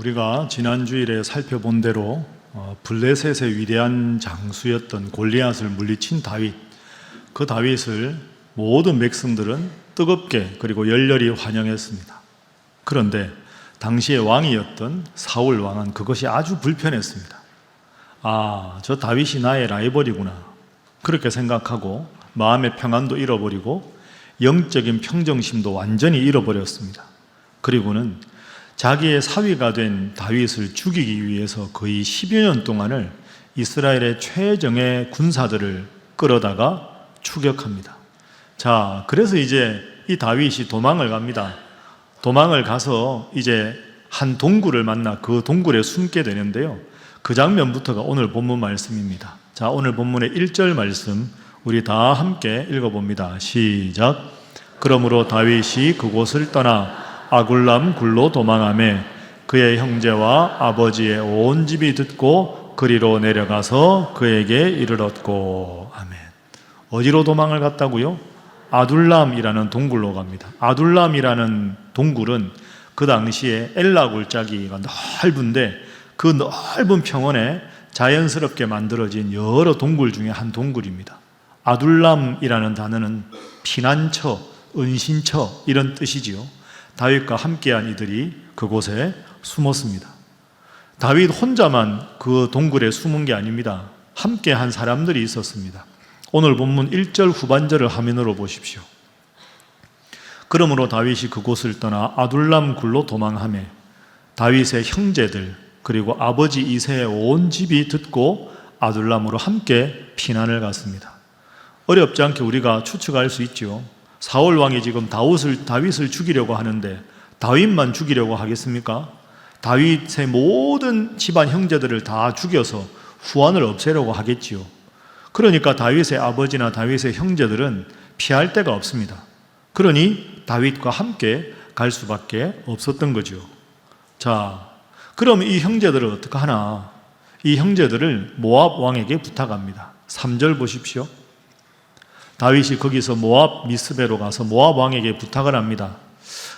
우리가 지난 주일에 살펴본 대로 블레셋의 위대한 장수였던 골리앗을 물리친 다윗, 그 다윗을 모든 백성들은 뜨겁게 그리고 열렬히 환영했습니다. 그런데 당시의 왕이었던 사울 왕은 그것이 아주 불편했습니다. 저 다윗이 나의 라이벌이구나, 그렇게 생각하고 마음의 평안도 잃어버리고 영적인 평정심도 완전히 잃어버렸습니다. 그리고는 자기의 사위가 된 다윗을 죽이기 위해서 거의 10여 년 동안을 이스라엘의 최정예 군사들을 끌어다가 추격합니다. 그래서 이제 이 다윗이 도망을 갑니다. 도망을 가서 이제 한 동굴을 만나 그 동굴에 숨게 되는데요, 그 장면부터가 오늘 본문 말씀입니다. 오늘 본문의 1절 말씀 우리 다 함께 읽어봅니다. 시작. 그러므로 다윗이 그곳을 떠나 아굴람 굴로 도망하매 그의 형제와 아버지의 온 집이 듣고 그리로 내려가서 그에게 이르렀고. 아멘. 어디로 도망을 갔다고요? 아둘람이라는 동굴로 갑니다. 아둘람이라는 동굴은 그 당시에 엘라 골짜기가 넓은데 그 넓은 평원에 자연스럽게 만들어진 여러 동굴 중에 한 동굴입니다. 아둘람이라는 단어는 피난처, 은신처 이런 뜻이지요. 다윗과 함께한 이들이 그곳에 숨었습니다. 다윗 혼자만 그 동굴에 숨은 게 아닙니다. 함께한 사람들이 있었습니다. 오늘 본문 1절 후반절을 화면으로 보십시오. 그러므로 다윗이 그곳을 떠나 아둘람 굴로 도망하매 다윗의 형제들 그리고 아버지 이새의 온 집이 듣고 아둘람으로 함께 피난을 갔습니다. 어렵지 않게 우리가 추측할 수 있죠. 사울 왕이 지금 다윗을 죽이려고 하는데 다윗만 죽이려고 하겠습니까? 다윗의 모든 집안 형제들을 다 죽여서 후환을 없애려고 하겠지요. 그러니까 다윗의 아버지나 다윗의 형제들은 피할 데가 없습니다. 그러니 다윗과 함께 갈 수밖에 없었던 거죠. 그럼 이 형제들을 어떻게 하나? 이 형제들을 모압 왕에게 부탁합니다. 3절 보십시오. 다윗이 거기서 모압 미스베로 가서 모압 왕에게 부탁을 합니다.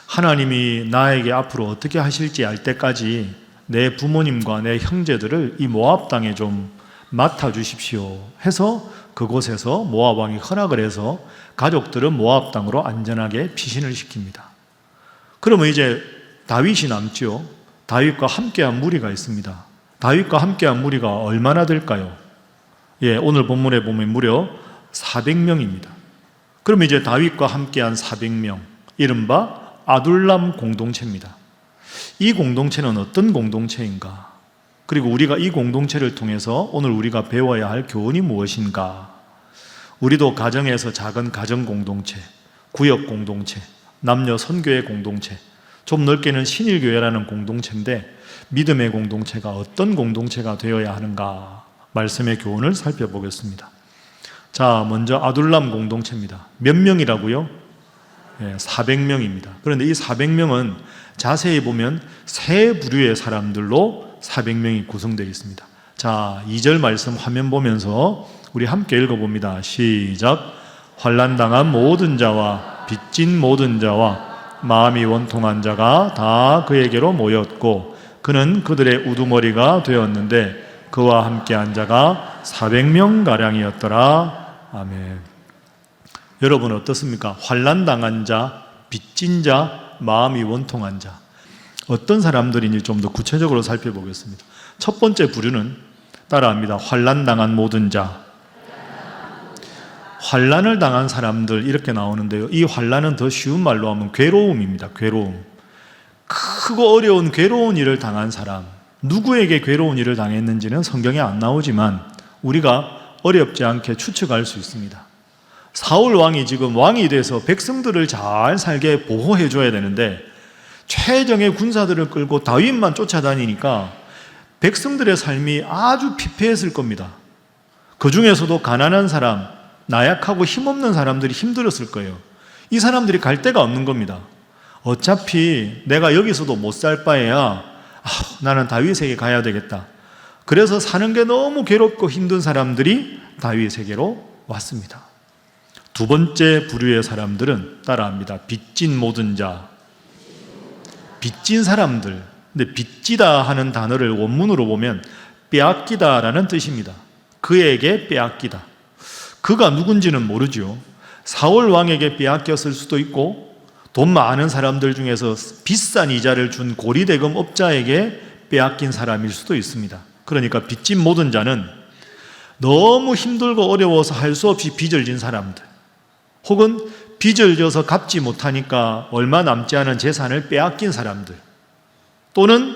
하나님이 나에게 앞으로 어떻게 하실지 알 때까지 내 부모님과 내 형제들을 이 모압 땅에 좀 맡아주십시오 해서 그곳에서 모압 왕이 허락을 해서 가족들은 모압 땅으로 안전하게 피신을 시킵니다. 그러면 이제 다윗이 남죠. 다윗과 함께한 무리가 있습니다. 다윗과 함께한 무리가 얼마나 될까요? 오늘 본문에 보면 무려 400명입니다. 그럼 이제 다윗과 함께한 400명, 이른바 아둘람 공동체입니다. 이 공동체는 어떤 공동체인가? 그리고 우리가 이 공동체를 통해서 오늘 우리가 배워야 할 교훈이 무엇인가? 우리도 가정에서 작은 가정 공동체, 구역 공동체, 남녀 선교의 공동체, 좀 넓게는 신일교회라는 공동체인데 믿음의 공동체가 어떤 공동체가 되어야 하는가? 말씀의 교훈을 살펴보겠습니다. 먼저 아둘람 공동체입니다. 몇 명이라고요? 400명입니다. 그런데 이 400명은 자세히 보면 세 부류의 사람들로 400명이 구성되어 있습니다. 2절 말씀 화면 보면서 우리 함께 읽어봅니다. 시작. 환난당한 모든 자와 빚진 모든 자와 마음이 원통한 자가 다 그에게로 모였고 그는 그들의 우두머리가 되었는데 그와 함께한 자가 400명가량이었더라. 아멘. 여러분 어떻습니까? 환난당한 자, 빚진 자, 마음이 원통한 자, 어떤 사람들인지 좀 더 구체적으로 살펴보겠습니다. 첫 번째 부류는 따라합니다. 환난당한 모든 자. 환난을 당한 사람들 이렇게 나오는데요, 이 환난은 더 쉬운 말로 하면 괴로움입니다. 괴로움. 크고 어려운 괴로운 일을 당한 사람, 누구에게 괴로운 일을 당했는지는 성경에 안 나오지만 우리가 어렵지 않게 추측할 수 있습니다. 사울 왕이 지금 왕이 돼서 백성들을 잘 살게 보호해 줘야 되는데 최정예 군사들을 끌고 다윗만 쫓아다니니까 백성들의 삶이 아주 피폐했을 겁니다. 그 중에서도 가난한 사람, 나약하고 힘없는 사람들이 힘들었을 거예요. 이 사람들이 갈 데가 없는 겁니다. 어차피 내가 여기서도 못 살 바에야 나는 다윗에게 가야 되겠다. 그래서 사는 게 너무 괴롭고 힘든 사람들이 다윗에게로 왔습니다. 두 번째 부류의 사람들은 따라합니다. 빚진 모든 자. 빚진 사람들, 근데 빚지다 하는 단어를 원문으로 보면 빼앗기다라는 뜻입니다. 그에게 빼앗기다. 그가 누군지는 모르죠. 사울 왕에게 빼앗겼을 수도 있고 돈 많은 사람들 중에서 비싼 이자를 준 고리대금 업자에게 빼앗긴 사람일 수도 있습니다. 그러니까 빚진 모든 자는 너무 힘들고 어려워서 할 수 없이 빚을 진 사람들, 혹은 빚을 져서 갚지 못하니까 얼마 남지 않은 재산을 빼앗긴 사람들, 또는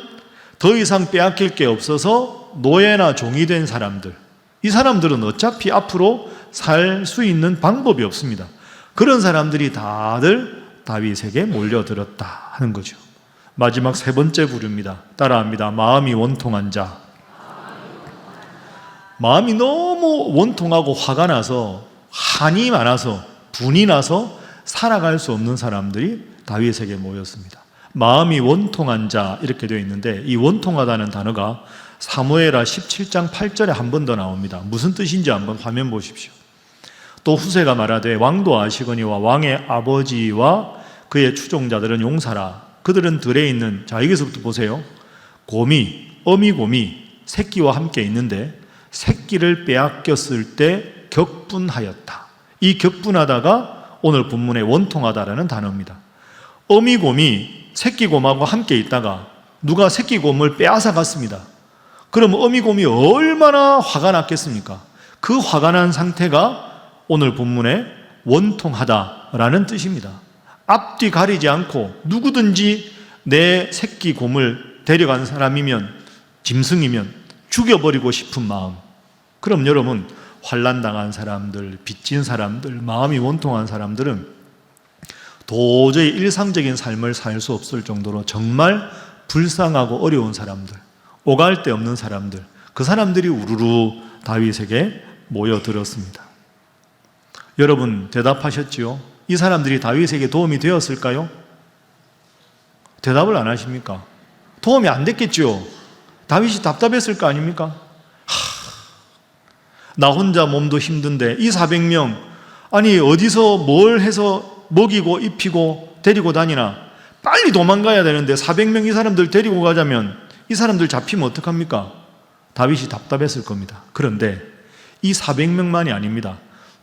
더 이상 빼앗길 게 없어서 노예나 종이 된 사람들, 이 사람들은 어차피 앞으로 살 수 있는 방법이 없습니다. 그런 사람들이 다들 다윗에게 몰려들었다 하는 거죠. 마지막 세 번째 부류입니다. 따라합니다. 마음이 원통한 자. 마음이 너무 원통하고 화가 나서, 한이 많아서, 분이 나서 살아갈 수 없는 사람들이 다윗에게 모였습니다. 마음이 원통한 자 이렇게 되어 있는데, 이 원통하다는 단어가 사무엘하 17장 8절에 한 번 더 나옵니다. 무슨 뜻인지 한번 화면 보십시오. 또 후세가 말하되 왕도 아시거니와 왕의 아버지와 그의 추종자들은 용사라. 그들은 들에 있는, 자 여기서부터 보세요. 곰이, 어미곰이 새끼와 함께 있는데 새끼를 빼앗겼을 때 격분하였다. 이 격분하다가 오늘 본문의 원통하다라는 단어입니다. 어미곰이 새끼곰하고 함께 있다가 누가 새끼곰을 빼앗아 갔습니다. 그럼 어미곰이 얼마나 화가 났겠습니까? 그 화가 난 상태가 오늘 본문의 원통하다라는 뜻입니다. 앞뒤 가리지 않고 누구든지 내 새끼곰을 데려간 사람이면, 짐승이면 죽여버리고 싶은 마음. 그럼 여러분, 환난당한 사람들, 빚진 사람들, 마음이 원통한 사람들은 도저히 일상적인 삶을 살 수 없을 정도로 정말 불쌍하고 어려운 사람들, 오갈 데 없는 사람들, 그 사람들이 우르르 다윗에게 모여들었습니다. 여러분 대답하셨지요? 이 사람들이 다윗에게 도움이 되었을까요? 대답을 안 하십니까? 도움이 안 됐겠죠? 다윗이 답답했을 거 아닙니까? 나 혼자 몸도 힘든데 이 400명, 아니 어디서 뭘 해서 먹이고 입히고 데리고 다니나? 빨리 도망가야 되는데 400명 이 사람들 데리고 가자면 이 사람들 잡히면 어떡합니까? 다윗이 답답했을 겁니다. 그런데 이 400명만이 아닙니다.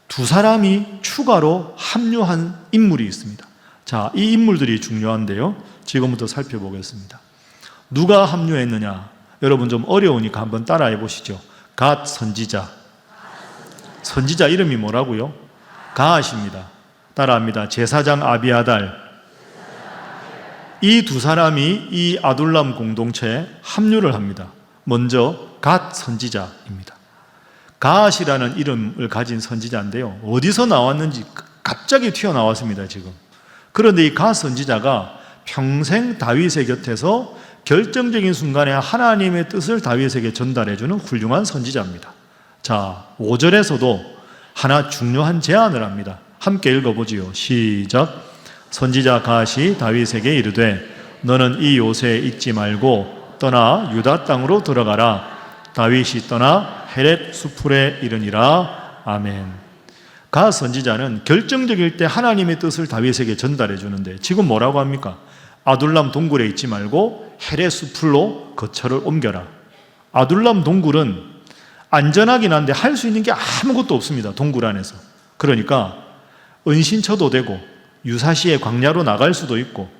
두 사람이 추가로 합류한 인물이 있습니다. 자, 이 인물들이 중요한데요. 지금부터 살펴보겠습니다. 누가 합류했느냐? 여러분 좀 어려우니까 한번 따라해 보시죠. 갓 선지자. 선지자 이름이 뭐라고요? 갓입니다. 따라합니다. 제사장 아비아달. 이 두 사람이 이 아둘람 공동체에 합류를 합니다. 먼저 갓 선지자입니다. 갓이라는 이름을 가진 선지자인데요. 어디서 나왔는지 갑자기 튀어나왔습니다, 지금. 그런데 이 갓 선지자가 평생 다윗의 곁에서 결정적인 순간에 하나님의 뜻을 다윗에게 전달해주는 훌륭한 선지자입니다. 자, 5절에서도 하나 중요한 제안을 합니다. 함께 읽어보지요. 시작. 선지자 갓이 다윗에게 이르되 너는 이 요새에 있지 말고 떠나 유다 땅으로 들어가라. 다윗이 떠나 헤렛 수풀에 이르니라. 아멘. 갓 선지자는 결정적일 때 하나님의 뜻을 다윗에게 전달해 주는데 지금 뭐라고 합니까? 아둘람 동굴에 있지 말고 헤렛 수풀로 거처를 옮겨라. 아둘람 동굴은 안전하긴 한데 할 수 있는 게 아무것도 없습니다. 동굴 안에서. 그러니까 은신처도 되고 유사시에 광야로 나갈 수도 있고,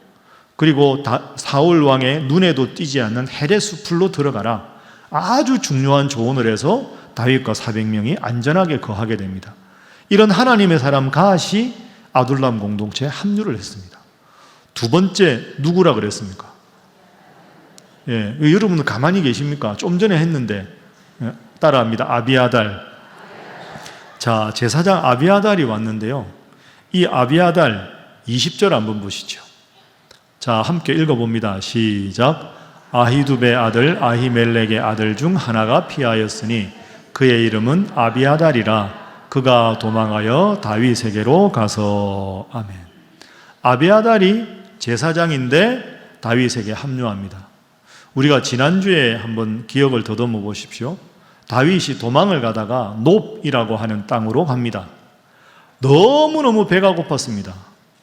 그리고 사울 왕의 눈에도 띄지 않는 헤렛 수풀로 들어가라. 아주 중요한 조언을 해서 다윗과 400명이 안전하게 거하게 됩니다. 이런 하나님의 사람 갓이 아둘람 공동체에 합류를 했습니다. 두 번째 누구라 그랬습니까? 예, 여러분은 가만히 계십니까? 좀 전에 했는데. 따라합니다. 아비아달. 자, 제사장 아비아달이 왔는데요. 이 아비아달 20절 한번 보시죠. 자, 함께 읽어봅니다. 시작. 아히두베의 아들 아히멜렉의 아들 중 하나가 피하였으니 그의 이름은 아비아달이라. 그가 도망하여 다윗에게로 가서. 아멘. 아비아달이 제사장인데 다윗에게 합류합니다. 우리가 지난주에 한번 기억을 더듬어 보십시오. 다윗이 도망을 가다가 놉이라고 하는 땅으로 갑니다. 너무너무 배가 고팠습니다.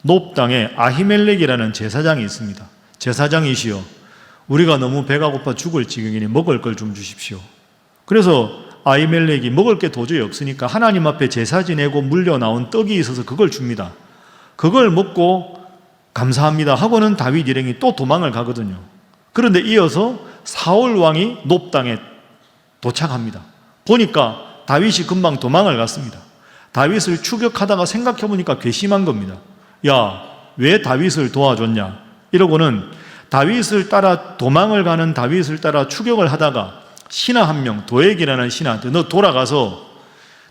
놉 땅에 아히멜렉이라는 제사장이 있습니다. 제사장이시여, 우리가 너무 배가 고파 죽을 지경이니 먹을 걸 좀 주십시오. 그래서 아히멜렉이 먹을 게 도저히 없으니까 하나님 앞에 제사 지내고 물려 나온 떡이 있어서 그걸 줍니다. 그걸 먹고 감사합니다 하고는 다윗 일행이 또 도망을 가거든요. 그런데 이어서 사울 왕이 놉 땅에 도착합니다. 보니까 다윗이 금방 도망을 갔습니다. 다윗을 추격하다가 생각해보니까 괘씸한 겁니다. 야, 왜 다윗을 도와줬냐? 이러고는 다윗을 따라 도망을 가는 다윗을 따라 추격을 하다가 신하 한 명, 도액이라는 신하한테 너 돌아가서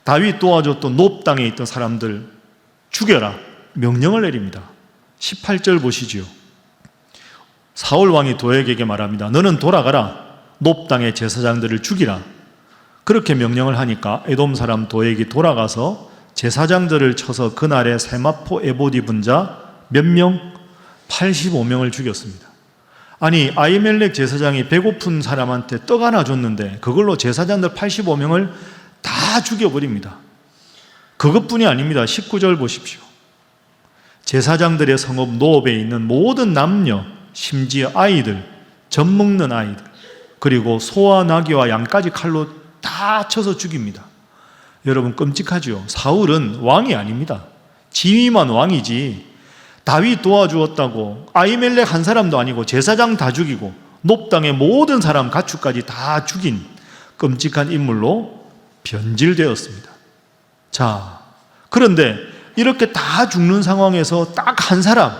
다윗 도와줬던 놉 땅에 있던 사람들 죽여라 명령을 내립니다. 18절 보시지요. 사울 왕이 도액에게 말합니다. 너는 돌아가라. 놉 땅의 제사장들을 죽이라. 그렇게 명령을 하니까 에돔 사람 도액이 돌아가서 제사장들을 쳐서 그날에 세마포 에봇 입은 자 몇 명? 85명을 죽였습니다. 아니 아히멜렉 제사장이 배고픈 사람한테 떡 하나 줬는데 그걸로 제사장들 85명을 다 죽여버립니다. 그것뿐이 아닙니다. 19절 보십시오. 제사장들의 성읍 노업에 있는 모든 남녀, 심지어 아이들, 젖 먹는 아이들, 그리고 소와 나귀와 양까지 칼로 다 쳐서 죽입니다. 여러분 끔찍하죠. 사울은 왕이 아닙니다. 지위만 왕이지 다윗 도와주었다고 아히멜렉 한 사람도 아니고 제사장 다 죽이고 놉 땅의 모든 사람 가축까지 다 죽인 끔찍한 인물로 변질되었습니다. 자, 그런데 이렇게 다 죽는 상황에서 딱 한 사람,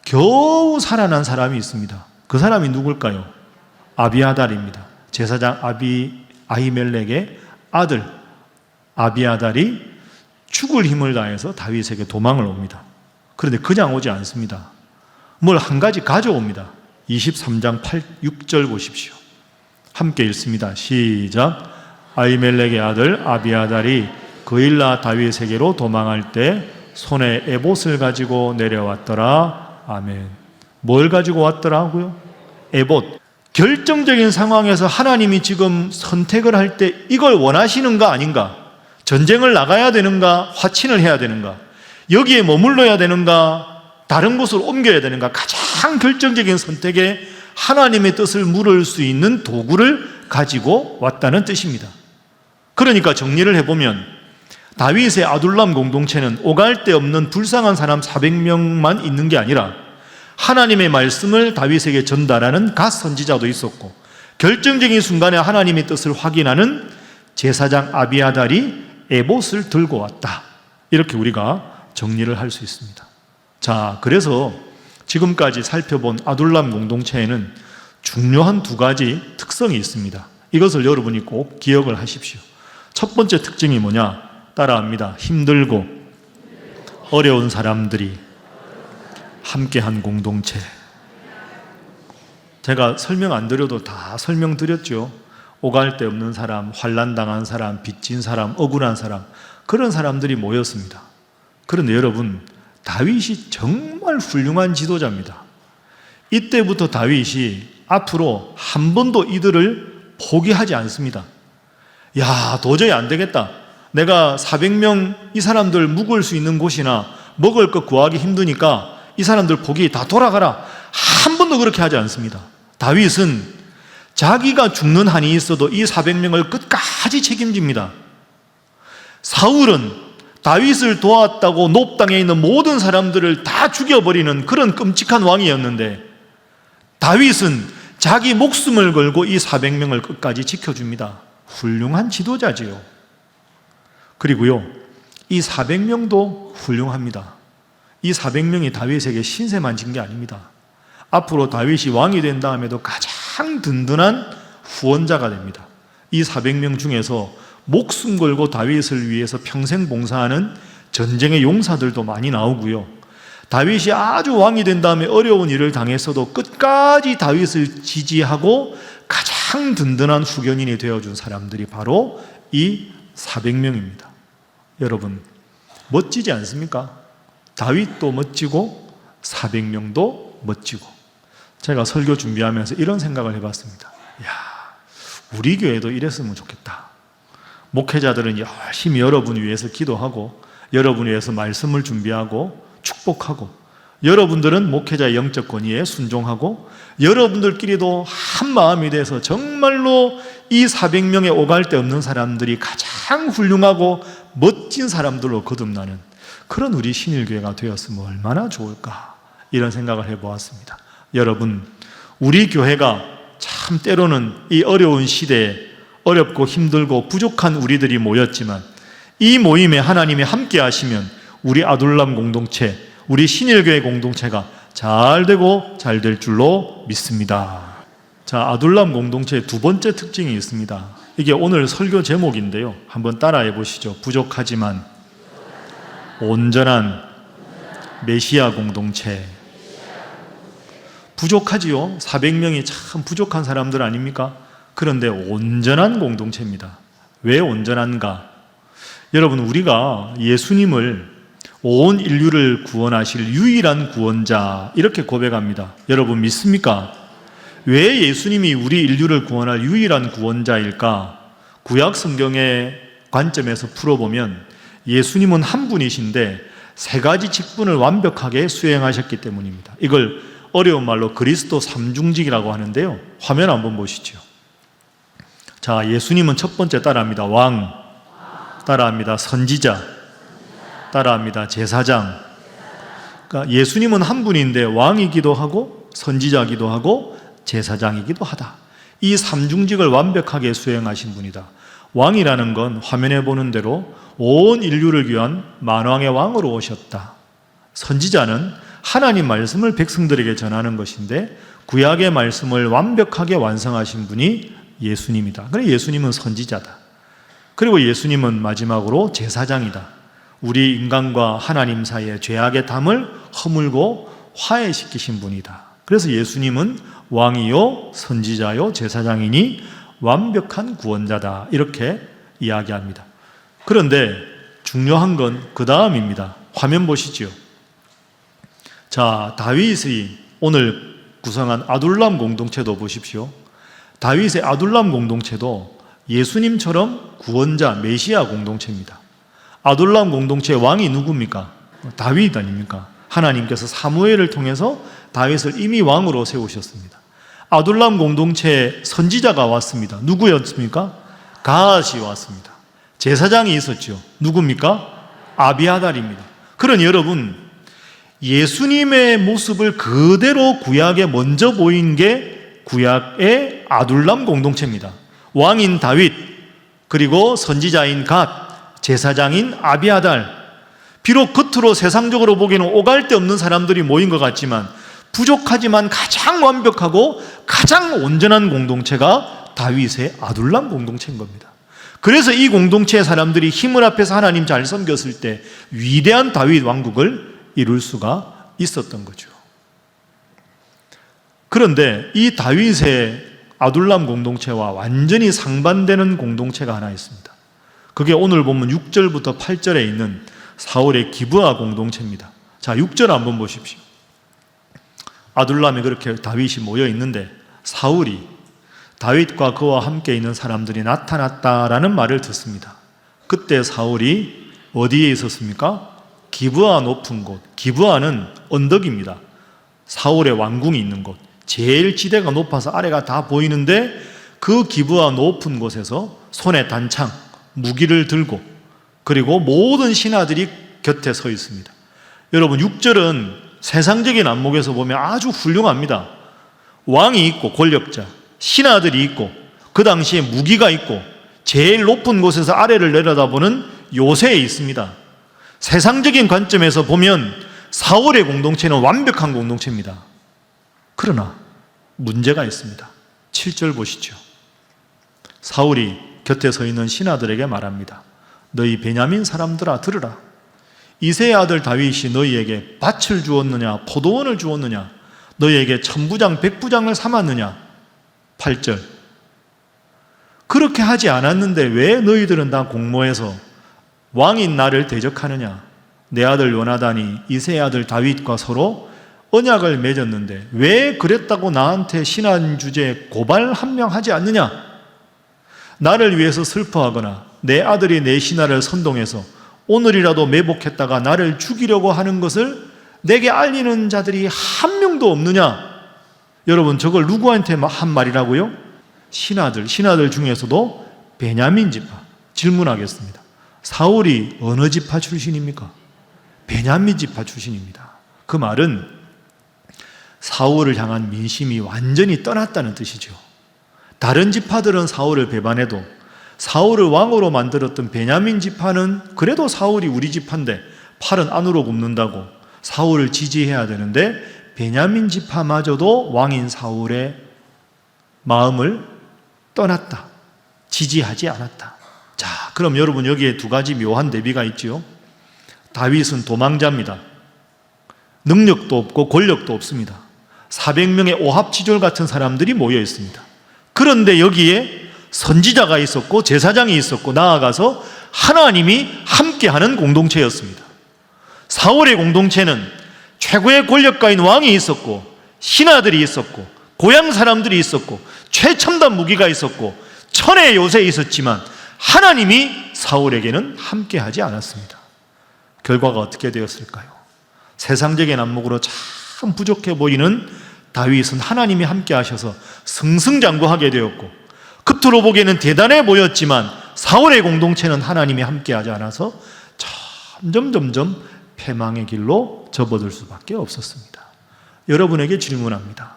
겨우 살아난 사람이 있습니다. 그 사람이 누굴까요? 아비아달입니다. 제사장 아히멜렉의 아들 아비아달이 죽을 힘을 다해서 다윗에게 도망을 옵니다. 그런데 그냥 오지 않습니다. 뭘 한 가지 가져옵니다. 23장 6절 보십시오. 함께 읽습니다. 시작. 아히멜렉의 아들 아비아달이 그일라 다윗에게로 도망할 때 손에 에봇을 가지고 내려왔더라. 아멘. 뭘 가지고 왔더라고요? 에봇. 결정적인 상황에서 하나님이 지금 선택을 할 때 이걸 원하시는가 아닌가? 전쟁을 나가야 되는가? 화친을 해야 되는가? 여기에 머물러야 되는가? 다른 곳으로 옮겨야 되는가? 가장 결정적인 선택에 하나님의 뜻을 물을 수 있는 도구를 가지고 왔다는 뜻입니다. 그러니까 정리를 해보면 다윗의 아둘람 공동체는 오갈 데 없는 불쌍한 사람 400명만 있는 게 아니라 하나님의 말씀을 다윗에게 전달하는 갓 선지자도 있었고 결정적인 순간에 하나님의 뜻을 확인하는 제사장 아비아달이 에봇을 들고 왔다. 이렇게 우리가 정리를 할 수 있습니다. 자, 그래서 지금까지 살펴본 아둘람 공동체에는 중요한 두 가지 특성이 있습니다. 이것을 여러분이 꼭 기억을 하십시오. 첫 번째 특징이 뭐냐? 따라합니다. 힘들고 어려운 사람들이 함께한 공동체. 제가 설명 안 드려도 다 설명드렸죠. 오갈 데 없는 사람, 환난 당한 사람, 빚진 사람, 억울한 사람, 그런 사람들이 모였습니다. 그런데 여러분, 다윗이 정말 훌륭한 지도자입니다. 이때부터 다윗이 앞으로 한 번도 이들을 포기하지 않습니다. 야, 도저히 안 되겠다. 내가 400명 이 사람들 묵을 수 있는 곳이나 먹을 것 구하기 힘드니까 이 사람들 포기, 다 돌아가라. 한 번도 그렇게 하지 않습니다. 다윗은 자기가 죽는 한이 있어도 이 400명을 끝까지 책임집니다. 사울은 다윗을 도왔다고 놉 땅에 있는 모든 사람들을 다 죽여버리는 그런 끔찍한 왕이었는데 다윗은 자기 목숨을 걸고 이 400명을 끝까지 지켜줍니다. 훌륭한 지도자지요. 그리고요, 이 400명도 훌륭합니다. 이 400명이 다윗에게 신세만 진 게 아닙니다. 앞으로 다윗이 왕이 된 다음에도 가장 든든한 후원자가 됩니다. 이 400명 중에서 목숨 걸고 다윗을 위해서 평생 봉사하는 전쟁의 용사들도 많이 나오고요. 다윗이 아주 왕이 된 다음에 어려운 일을 당했어도 끝까지 다윗을 지지하고 가장 든든한 후견인이 되어준 사람들이 바로 이 400명입니다. 여러분, 멋지지 않습니까? 다윗도 멋지고 400명도 멋지고. 제가 설교 준비하면서 이런 생각을 해봤습니다. 야, 우리 교회도 이랬으면 좋겠다. 목회자들은 열심히 여러분 위해서 기도하고 여러분 위해서 말씀을 준비하고 축복하고 여러분들은 목회자의 영적 권위에 순종하고 여러분들끼리도 한 마음이 돼서 정말로 이 400명의 오갈 데 없는 사람들이 가장 훌륭하고 멋진 사람들로 거듭나는 그런 우리 신일교회가 되었으면 얼마나 좋을까, 이런 생각을 해보았습니다. 여러분, 우리 교회가 참 때로는 이 어려운 시대에 어렵고 힘들고 부족한 우리들이 모였지만 이 모임에 하나님이 함께 하시면 우리 아둘람 공동체, 우리 신일교회 공동체가 잘 되고 잘 될 줄로 믿습니다. 자, 아둘람 공동체의 두 번째 특징이 있습니다. 이게 오늘 설교 제목인데요. 한번 따라해 보시죠. 부족하지만 온전한 메시아 공동체. 부족하지요. 400명이 참 부족한 사람들 아닙니까? 그런데 온전한 공동체입니다. 왜 온전한가? 여러분, 우리가 예수님을 온 인류를 구원하실 유일한 구원자, 이렇게 고백합니다. 여러분 믿습니까? 왜 예수님이 우리 인류를 구원할 유일한 구원자일까? 구약 성경의 관점에서 풀어보면 예수님은 한 분이신데 세 가지 직분을 완벽하게 수행하셨기 때문입니다. 이걸 어려운 말로 그리스도 삼중직이라고 하는데요. 화면 한번 보시죠. 자, 예수님은 첫 번째 따라합니다. 왕, 따라합니다. 선지자, 따라합니다. 제사장. 그러니까 예수님은 한 분인데 왕이기도 하고 선지자이기도 하고 제사장이기도 하다. 이 삼중직을 완벽하게 수행하신 분이다. 왕이라는 건 화면에 보는 대로 온 인류를 위한 만왕의 왕으로 오셨다. 선지자는 하나님 말씀을 백성들에게 전하는 것인데 구약의 말씀을 완벽하게 완성하신 분이 예수님이다. 그래, 예수님은 선지자다. 그리고 예수님은 마지막으로 제사장이다. 우리 인간과 하나님 사이의 죄악의 담을 허물고 화해시키신 분이다. 그래서 예수님은 왕이요 선지자요 제사장이니 완벽한 구원자다, 이렇게 이야기합니다. 그런데 중요한 건 그 다음입니다. 화면 보시죠. 자, 다윗이 오늘 구성한 아둘람 공동체도 보십시오. 다윗의 아둘람 공동체도 예수님처럼 구원자 메시아 공동체입니다. 아둘람 공동체의 왕이 누굽니까? 다윗 아닙니까? 하나님께서 사무엘을 통해서 다윗을 이미 왕으로 세우셨습니다. 아둘람 공동체에 선지자가 왔습니다. 누구였습니까? 갓이 왔습니다. 제사장이 있었죠. 누굽니까? 아비아달입니다. 그러니 여러분, 예수님의 모습을 그대로 구약에 먼저 보인 게 구약의 아둘람 공동체입니다. 왕인 다윗, 그리고 선지자인 갓, 제사장인 아비아달. 비록 겉으로 세상적으로 보기에는 오갈 데 없는 사람들이 모인 것 같지만 부족하지만 가장 완벽하고 가장 온전한 공동체가 다윗의 아둘람 공동체인 겁니다. 그래서 이 공동체의 사람들이 힘을 합해서 하나님 잘 섬겼을 때 위대한 다윗 왕국을 이룰 수가 있었던 거죠. 그런데 이 다윗의 아둘람 공동체와 완전히 상반되는 공동체가 하나 있습니다. 그게 오늘 보면 6절부터 8절에 있는 사울의 기브아 공동체입니다. 자, 6절 한번 보십시오. 아둘람에 그렇게 다윗이 모여 있는데 사울이 다윗과 그와 함께 있는 사람들이 나타났다라는 말을 듣습니다. 그때 사울이 어디에 있었습니까? 기브아 높은 곳. 기브아는 언덕입니다. 사울의 왕궁이 있는 곳. 제일 지대가 높아서 아래가 다 보이는데 그 기브아 높은 곳에서 손에 단창, 무기를 들고 그리고 모든 신하들이 곁에 서 있습니다. 여러분, 6절은 세상적인 안목에서 보면 아주 훌륭합니다. 왕이 있고 권력자, 신하들이 있고 그 당시에 무기가 있고 제일 높은 곳에서 아래를 내려다보는 요새에 있습니다. 세상적인 관점에서 보면 사울의 공동체는 완벽한 공동체입니다. 그러나 문제가 있습니다. 7절 보시죠. 사울이 곁에 서 있는 신하들에게 말합니다. 너희 베냐민 사람들아 들으라. 이새의 아들 다윗이 너희에게 밭을 주었느냐 포도원을 주었느냐 너희에게 천부장 백부장을 삼았느냐. 8절. 그렇게 하지 않았는데 왜 너희들은 다 공모해서 왕인 나를 대적하느냐. 내 아들 요나단이 이새의 아들 다윗과 서로 언약을 맺었는데 왜 그랬다고 나한테 신한 주제에 고발 한 명 하지 않느냐. 나를 위해서 슬퍼하거나 내 아들이 내 신하를 선동해서 오늘이라도 매복했다가 나를 죽이려고 하는 것을 내게 알리는 자들이 한 명도 없느냐? 여러분, 저걸 누구한테 한 말이라고요? 신하들 중에서도 베냐민 지파. 질문하겠습니다. 사울이 어느 지파 출신입니까? 베냐민 지파 출신입니다. 그 말은 사울을 향한 민심이 완전히 떠났다는 뜻이죠. 다른 지파들은 사울을 배반해도 사울을 왕으로 만들었던 베냐민 지파는 그래도 사울이 우리 지파인데 팔은 안으로 굽는다고 사울을 지지해야 되는데, 베냐민 지파마저도 왕인 사울의 마음을 떠났다. 지지하지 않았다. 자, 그럼 여러분, 여기에 두 가지 묘한 대비가 있죠. 다윗은 도망자입니다. 능력도 없고 권력도 없습니다. 400명의 오합지졸 같은 사람들이 모여 있습니다. 그런데 여기에 선지자가 있었고 제사장이 있었고 나아가서 하나님이 함께하는 공동체였습니다. 사울의 공동체는 최고의 권력가인 왕이 있었고 신하들이 있었고 고향 사람들이 있었고 최첨단 무기가 있었고 천의 요새 있었지만 하나님이 사울에게는 함께하지 않았습니다. 결과가 어떻게 되었을까요? 세상적인 안목으로 참 부족해 보이는 다윗은 하나님이 함께하셔서 승승장구하게 되었고, 겉으로 보기에는 대단해 보였지만 사울의 공동체는 하나님이 함께하지 않아서 점점 패망의 길로 접어들 수밖에 없었습니다. 여러분에게 질문합니다.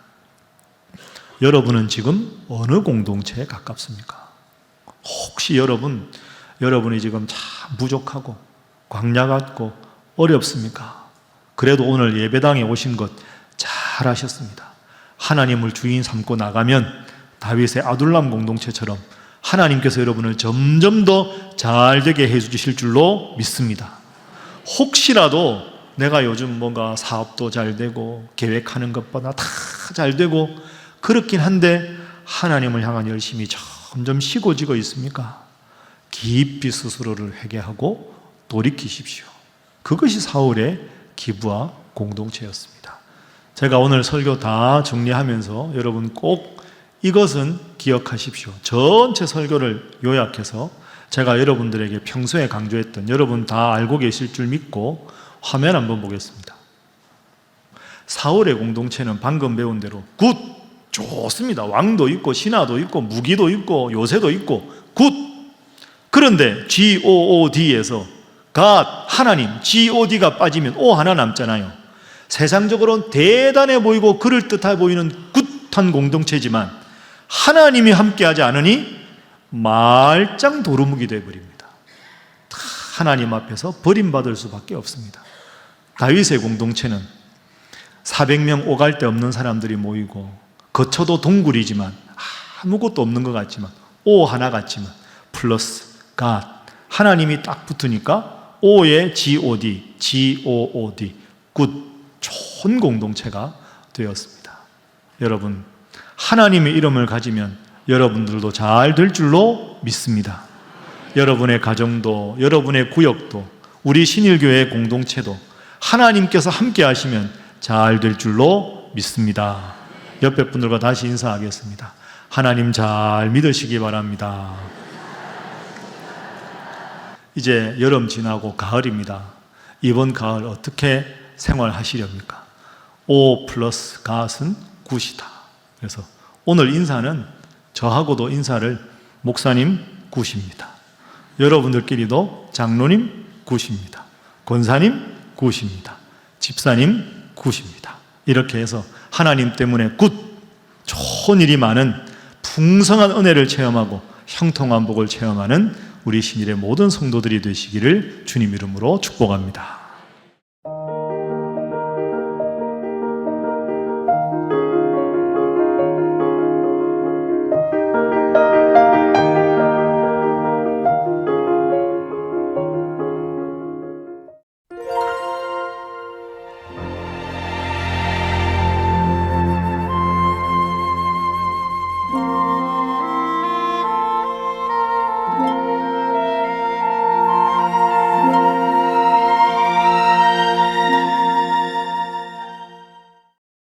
여러분은 지금 어느 공동체에 가깝습니까? 혹시 여러분이 지금 참 부족하고 광야 같고 어렵습니까? 그래도 오늘 예배당에 오신 것 잘하셨습니다. 하나님을 주인 삼고 나가면 다윗의 아둘람 공동체처럼 하나님께서 여러분을 점점 더 잘되게 해주실 줄로 믿습니다. 혹시라도 내가 요즘 뭔가 사업도 잘 되고 계획하는 것보다 다 잘 되고 그렇긴 한데 하나님을 향한 열심이 점점 식어지고 있습니까? 깊이 스스로를 회개하고 돌이키십시오. 그것이 사울의 기부와 공동체였습니다. 제가 오늘 설교 다 정리하면서 여러분 꼭 이것은 기억하십시오. 전체 설교를 요약해서 제가 여러분들에게 평소에 강조했던, 여러분 다 알고 계실 줄 믿고 화면 한번 보겠습니다. 사울의 공동체는 방금 배운 대로 굿! 좋습니다. 왕도 있고 신하도 있고 무기도 있고 요새도 있고 굿! 그런데 God에서 God, 하나님, God가 빠지면 O 하나 남잖아요. 세상적으로는 대단해 보이고 그럴듯해 보이는 굿한 공동체지만 하나님이 함께하지 않으니 말짱 도루묵이 되어버립니다. 하나님 앞에서 버림받을 수밖에 없습니다. 다윗의 공동체는 400명 오갈 데 없는 사람들이 모이고 거쳐도 동굴이지만 아무것도 없는 것 같지만 O 하나 같지만 플러스 God, 하나님이 딱 붙으니까 O의 G-O-D, G-O-O-D, 굿, 좋은 공동체가 되었습니다. 여러분, 하나님의 이름을 가지면 여러분들도 잘 될 줄로 믿습니다. 여러분의 가정도, 여러분의 구역도, 우리 신일교회 공동체도 하나님께서 함께 하시면 잘 될 줄로 믿습니다. 옆에 분들과 다시 인사하겠습니다. 하나님 잘 믿으시기 바랍니다. 이제 여름 지나고 가을입니다. 이번 가을 어떻게 생활하시렵니까? O 플러스 갓은 굿이다. 그래서 오늘 인사는 저하고도 인사를 목사님 굿입니다. 여러분들끼리도 장로님 굿입니다. 권사님 굿입니다. 집사님 굿입니다. 이렇게 해서 하나님 때문에 굿, 좋은 일이 많은 풍성한 은혜를 체험하고 형통한 복을 체험하는 우리 신일의 모든 성도들이 되시기를 주님 이름으로 축복합니다.